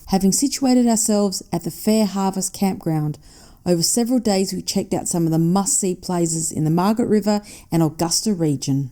Having situated ourselves at the Fair Harvest campground, over several days we checked out some of the must-see places in the Margaret River and Augusta region.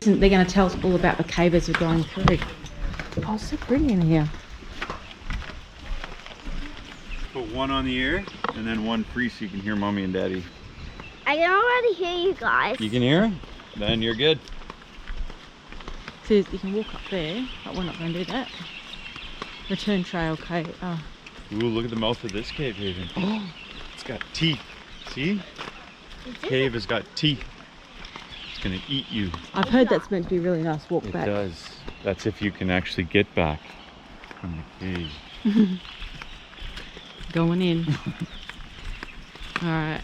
They're going to tell us all about the cave as we're going through. Oh, it's so pretty in here. Put one on the ear and then one free so you can hear mommy and daddy. I can already hear you guys. You can hear? Then you're good. So you can walk up there, but we're not going to do that. Return trail cave. Oh. Ooh, look at the mouth of this cave, Haven. Oh. It's got teeth. See? Cave has got teeth. It's gonna eat you. I've heard that's meant to be really nice walk back. It does. That's if you can actually get back from the cave. Going in. Alright.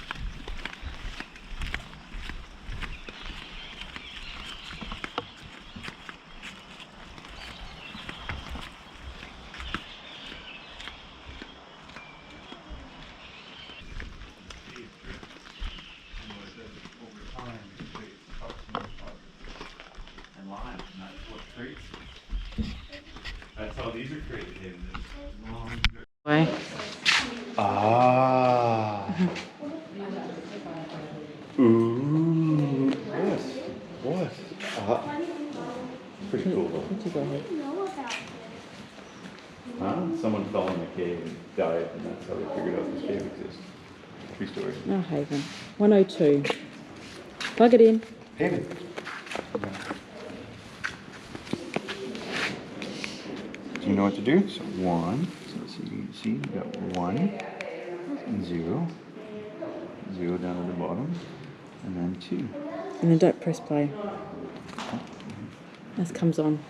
That's how these are created. Way. Ah. Ooh. What? Pretty cool though. Huh? Someone fell in the cave and died, and that's how they figured out this cave exists. True story. Oh, Haven. 102. Plug it in. Haven. Do you know what to do? So one. So let's see. You got 1 and 0. 0 down at the bottom, and then 2. And then don't press play. This comes on.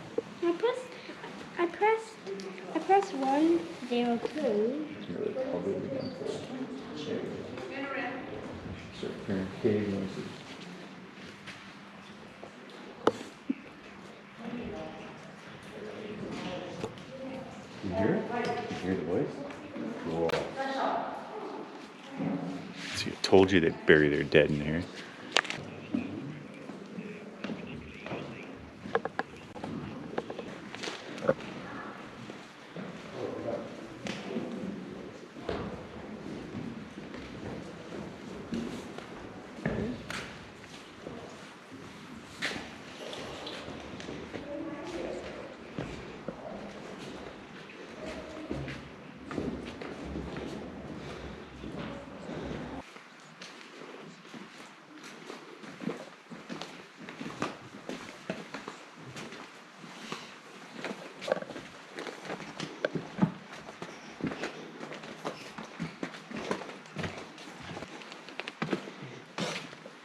I pressed 1, 0, 2. Really probably again for start hearing cave noises. You hear it? You hear the voice? Cool. See, I told you they'd bury their dead in there.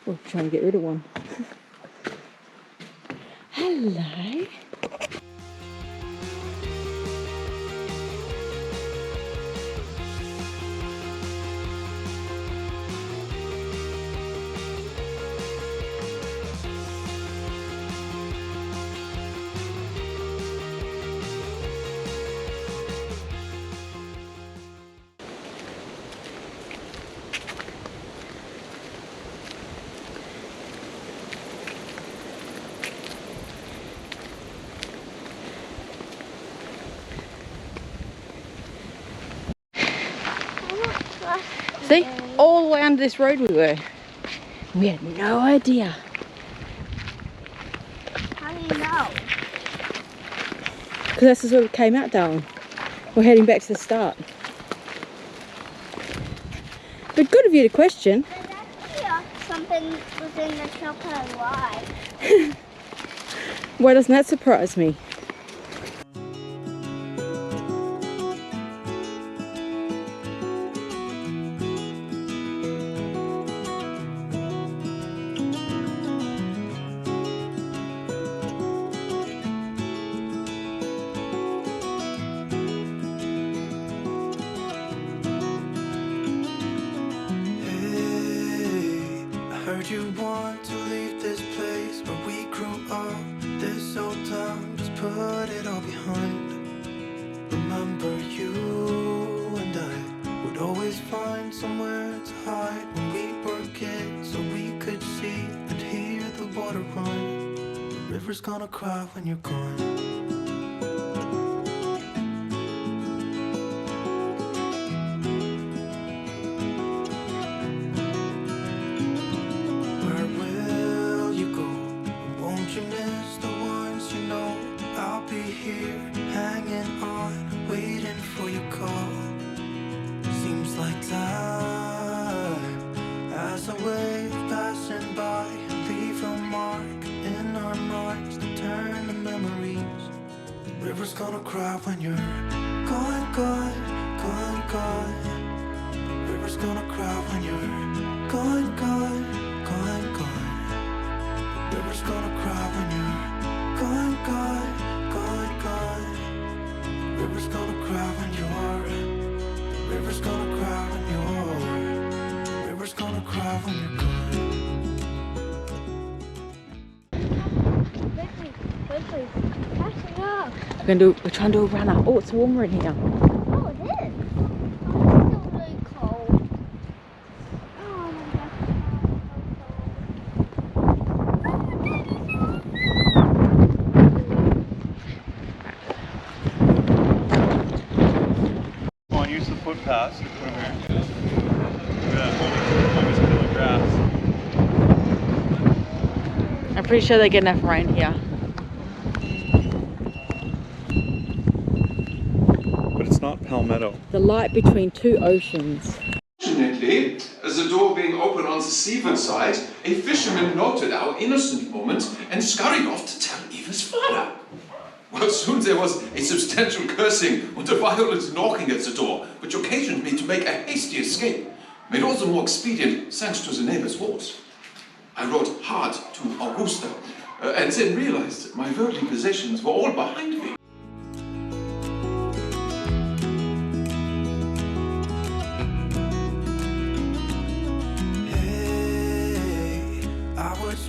We're trying to get rid of one. Hello. See? All the way under this road we were. We had no idea. How do you know? Because that's just where we came out, darling. We're heading back to the start. But good of you to question. But that's here. Something was in the chocolate alive. Why doesn't that surprise me? You want to leave this place where we grew up, this old town, just put it all behind. Remember you and I would always find somewhere to hide when we were kids, so we could see and hear the water run. The river's gonna cry when you're gone. River's gonna cry when you're gone, gone, gone, gone. River's gonna cry when you're gone, gone, gone, gone. River's gonna cry when you're gone, gone, gone, gone. River's gonna cry when you're. River's gonna cry when you're. River's gonna cry when you're gone. Quickly, catching up. We're trying to do a runner. Oh, it's warmer in here. Oh, it is. Oh, it's still really cold. Oh my gosh. Come on, use the footpaths to put them here. Yeah, always kill the grass. I'm pretty sure they get enough rain here. It's not Palmetto. The light between two oceans. Fortunately, as the door being open on the seaward side, a fisherman noted our innocent moment and scurried off to tell Eva's father. Well, soon there was a substantial cursing and a violent knocking at the door, which occasioned me to make a hasty escape, made all the more expedient thanks to the neighbor's horse. I rode hard to Augusta, and then realized that my worldly possessions were all behind me.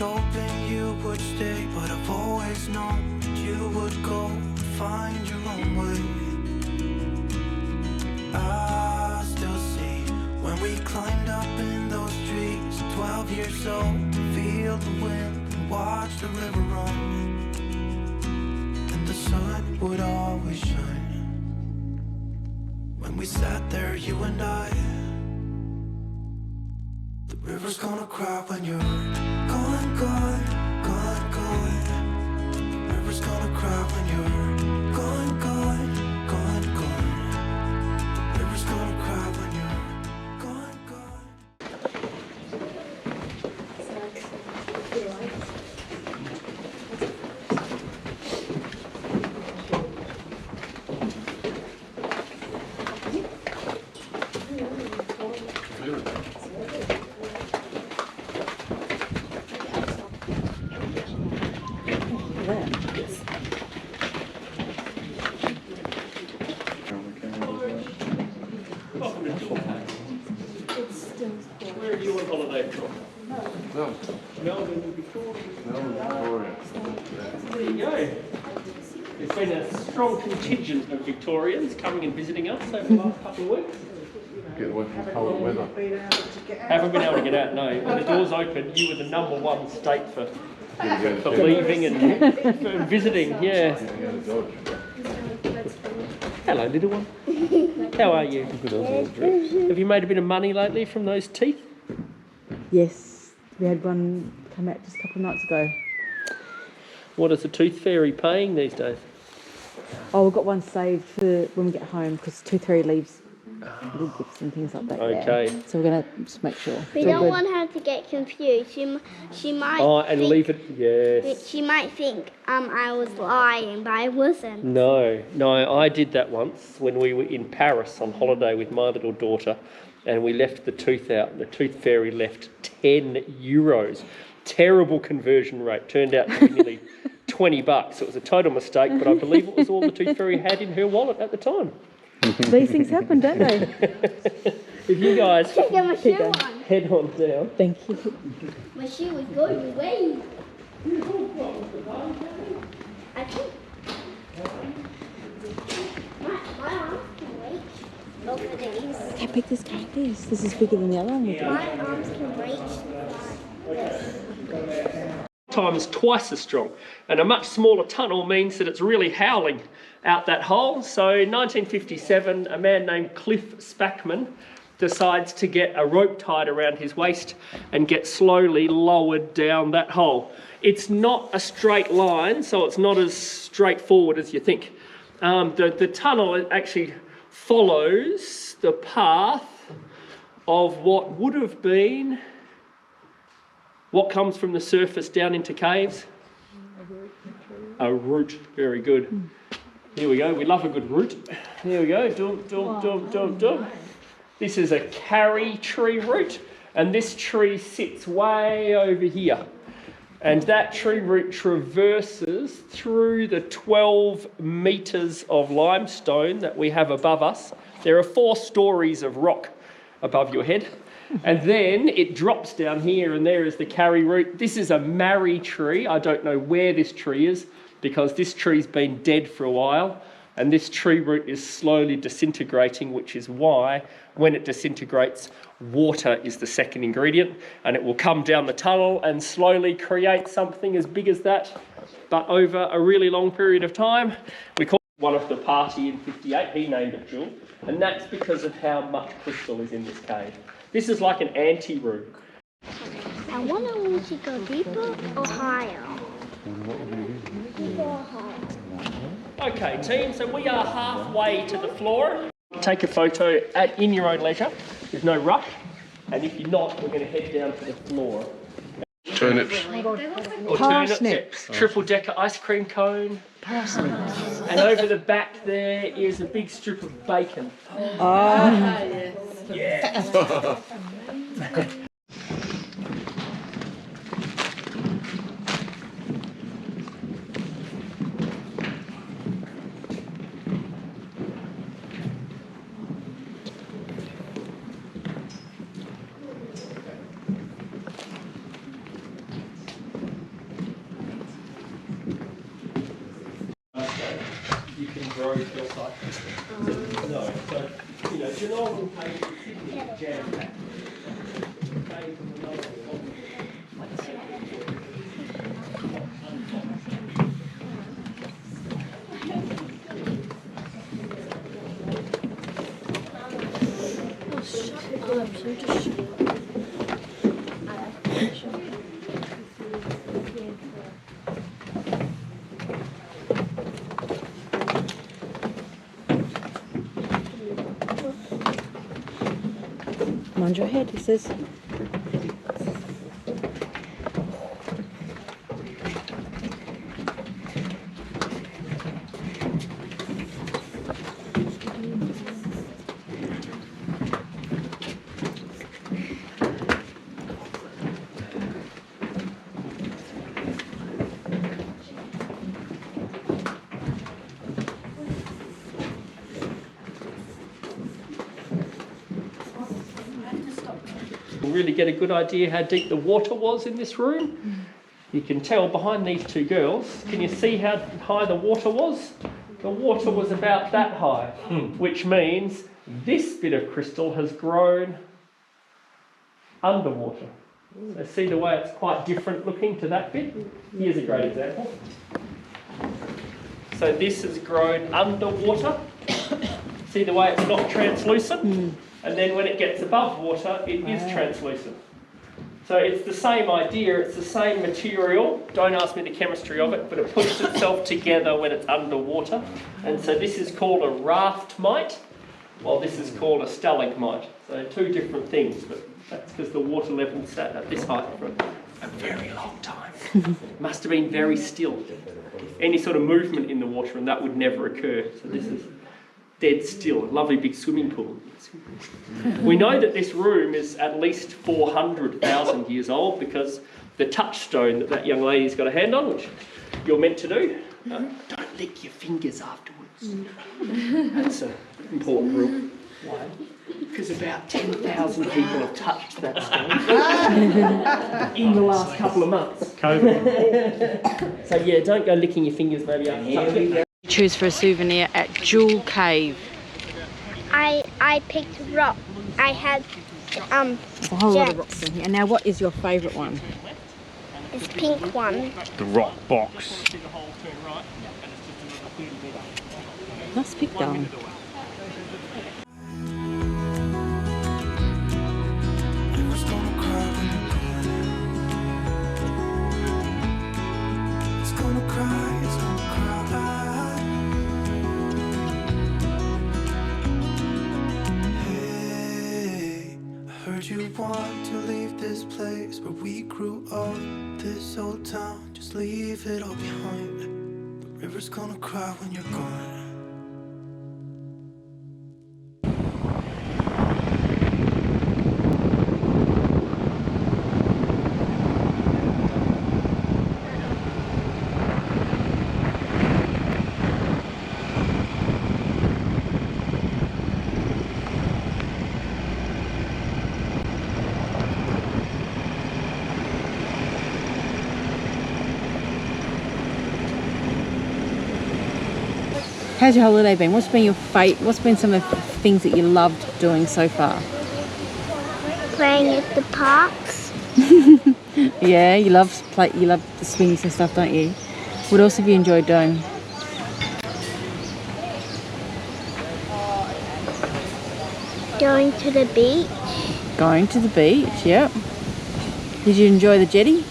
Hoping you would stay, but I've always known that you would go and find your own way. I still see when we climbed up in those trees, 12 years old, to feel the wind and watch the river run. And the sun would always shine when we sat there, you and I. The river's gonna cry when you're gone, gone, gone, gone. The river's gonna cry when you're gone, gone, gone, gone. The river's gonna cry when you're gone, gone. Melbourne, Victoria. There you go. There's been a strong contingent of Victorians coming and visiting us over the last couple of weeks. Get away from cold weather. Haven't been able to get out, no. When the doors opened, you were the #1 state for leaving and for visiting, yeah. Hello, little one. How are you? Have you made a bit of money lately from those teeth? Yes, we had one come out just a couple of nights ago. What is the tooth fairy paying these days? Oh, we've got one saved for when we get home because Tooth Fairy leaves little gifts and things like that. Okay. Yeah. So we're going to just make sure. We don't want her to get confused. She might. Oh, and think, leave it, yes. She might think I was lying, but I wasn't. No, I did that once when we were in Paris on holiday with my little daughter, and we left the tooth out. The tooth fairy left €10. Terrible conversion rate. Turned out to be nearly $20. It was a total mistake, but I believe it was all the tooth fairy had in her wallet at the time. These things happen, don't they? If you guys Get my shoe on. head on down. Thank you. My shoe was going away. I think. My arms can reach over these. How big this cake is? This is bigger than the other one. My arms can reach this. Times twice as strong, and a much smaller tunnel means that it's really howling out that hole. So in 1957, a man named Cliff Spackman decides to get a rope tied around his waist and get slowly lowered down that hole. It's not a straight line, so it's not as straightforward as you think. The tunnel actually follows the path of what would have been what comes from the surface down into caves? A root. Very good. Here we go. We love a good root. Here we go. Dum. This is a carry tree root, and this tree sits way over here. And that tree root traverses through the 12 metres of limestone that we have above us. There are 4 stories of rock above your head. And then it drops down here, and there is the carry root. This is a marri tree. I don't know where this tree is because this tree's been dead for a while, and this tree root is slowly disintegrating, which is why when it disintegrates, water is the second ingredient, and it will come down the tunnel and slowly create something as big as that, but over a really long period of time. We call one of the party in 58, he named it Jewel, and that's because of how much crystal is in this cave. This is like an anti-room. I wonder to go deeper or higher. Deeper or higher. Okay, team, so we are halfway to the floor. Take a photo in your own leisure. There's no rush. And if you're not, we're going to head down to the floor. Turnips. Or Parsnips. Triple-decker ice cream cone. Parsnips. And over the back there is a big strip of bacon. Oh. Yeah. You can grow your cycle. No, so, you know, Janelle will pay you jam pack. Mind your head, he says. can really get a good idea how deep the water was in this room. You can tell behind these two girls, can you see how high the water was? The water was about that high, which means this bit of crystal has grown underwater. So see the way it's quite different looking to that bit? Here's a great example. So this has grown underwater. See the way it's not translucent? And then when it gets above water, it is translucent. So it's the same idea, it's the same material. Don't ask me the chemistry of it, but it puts itself together when it's underwater. And so this is called a raftmite, while this is called a stalagmite. So two different things, but that's because the water level sat at this height for a very long time. Must have been very still. Any sort of movement in the water, and that would never occur. So this is dead still, a lovely big swimming pool. We know that this room is at least 400,000 years old because the touchstone that young lady's got a hand on, which you're meant to do, don't lick your fingers afterwards. That's an important rule. Why? Because about 10,000 people have touched that stone in the last couple of months. COVID. So yeah, don't go licking your fingers maybe after touching it. Choose for a souvenir at Jewel Cave. I picked rock. I had A whole lot of rocks in here. And now what is your favourite one? this pink one. The rock box. Nice pick, darling. River's gonna cry when you're gone. It's gonna cry, it's gonna cry. Hey, I heard you want to leave this place where we grew up. This old town, just leave it all behind. The river's gonna cry when you're gone. How's your holiday been? What's been your What's been some of the things that you loved doing so far? Playing at the parks. Yeah, you love the swings and stuff, don't you? What else have you enjoyed doing? Going to the beach. Going to the beach, yep. Did you enjoy the jetty?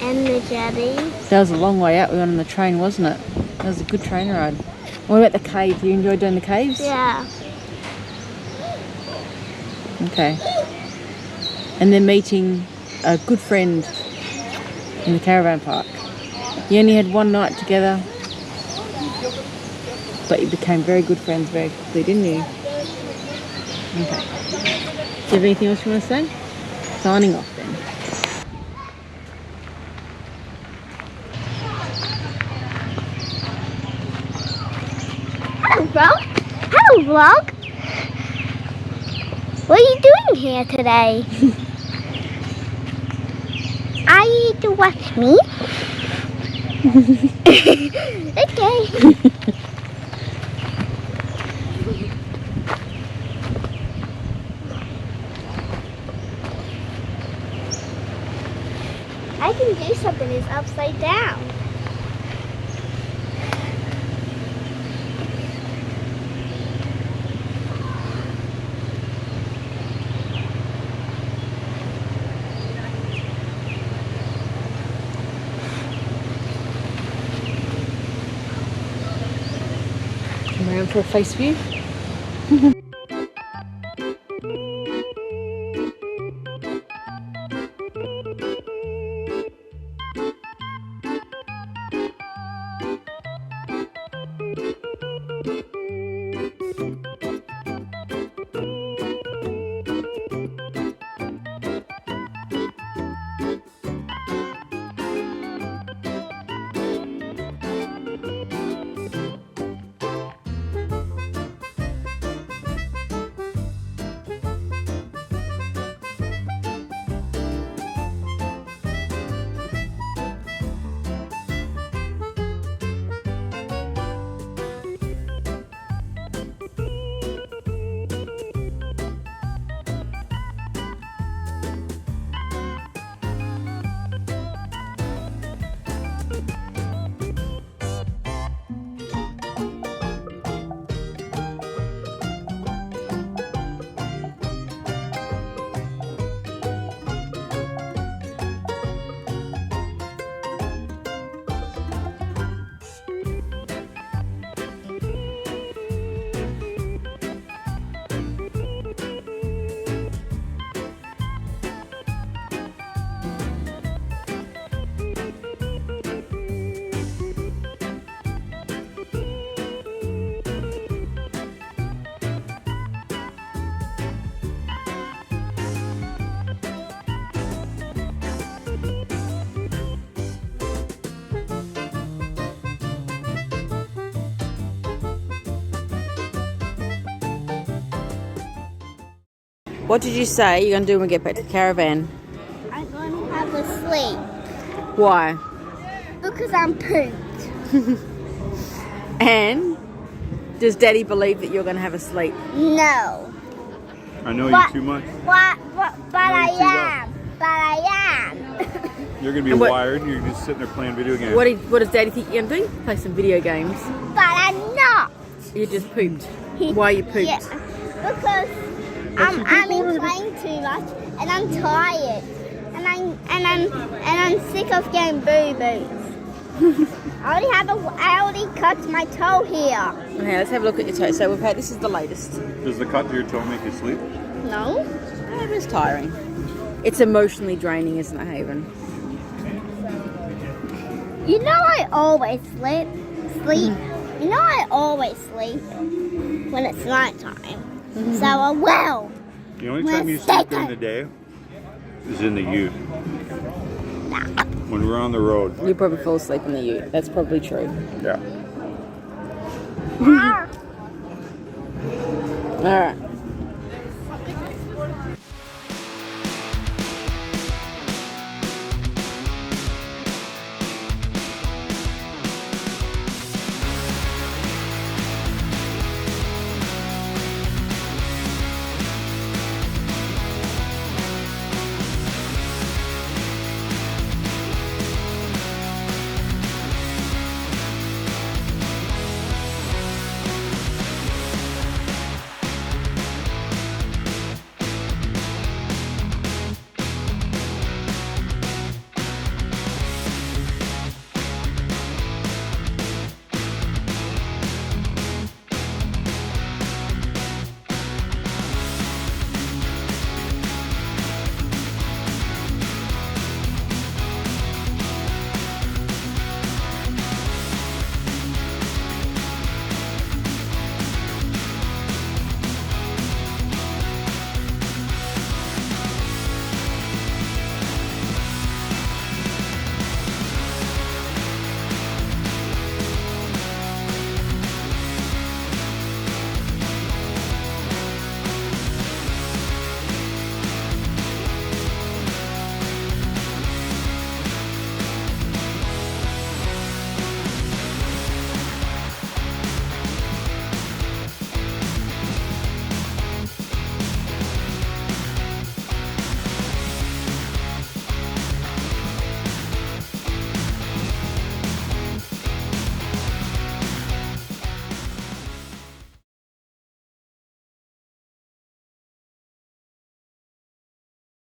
And the jetty. That was a long way out we went on the train, wasn't it? That was a good train ride. What about the cave? You enjoyed doing the caves? Yeah. Okay. And then meeting a good friend in the caravan park. You only had one night together, but you became very good friends very quickly, didn't you? Okay. Do you have anything else you want to say? Signing off then. Hello, vlog. Hello, vlog. What are you doing here today? Are you to watch me? Okay. I can do something that's upside down. Come around for a face view. What did you say you're going to do when we get back to the caravan? I'm going to have a sleep Why? because I'm pooped. And does Daddy believe that you're going to have a sleep? No. I know But- you too much. But I too well. am. But I am. You're going to be And what- wired. You're just sitting there playing video games. What does Daddy think you're going to do? Play some video games. But I'm not. You just pooped. Why you pooped? Yeah. Because I'm playing too much and I'm tired. And I'm sick of getting boo-boos. I already cut my toe here. Okay, let's have a look at your toe. So this is the latest. Does the cut to your toe make you sleep? No? It is tiring. It's emotionally draining, isn't it, Haven? You know I always sleep. You know I always sleep when it's nighttime. So I will. The only time you sleep during the day is in the ute. When we're on the road. You probably fall asleep in the ute. That's probably true. Yeah.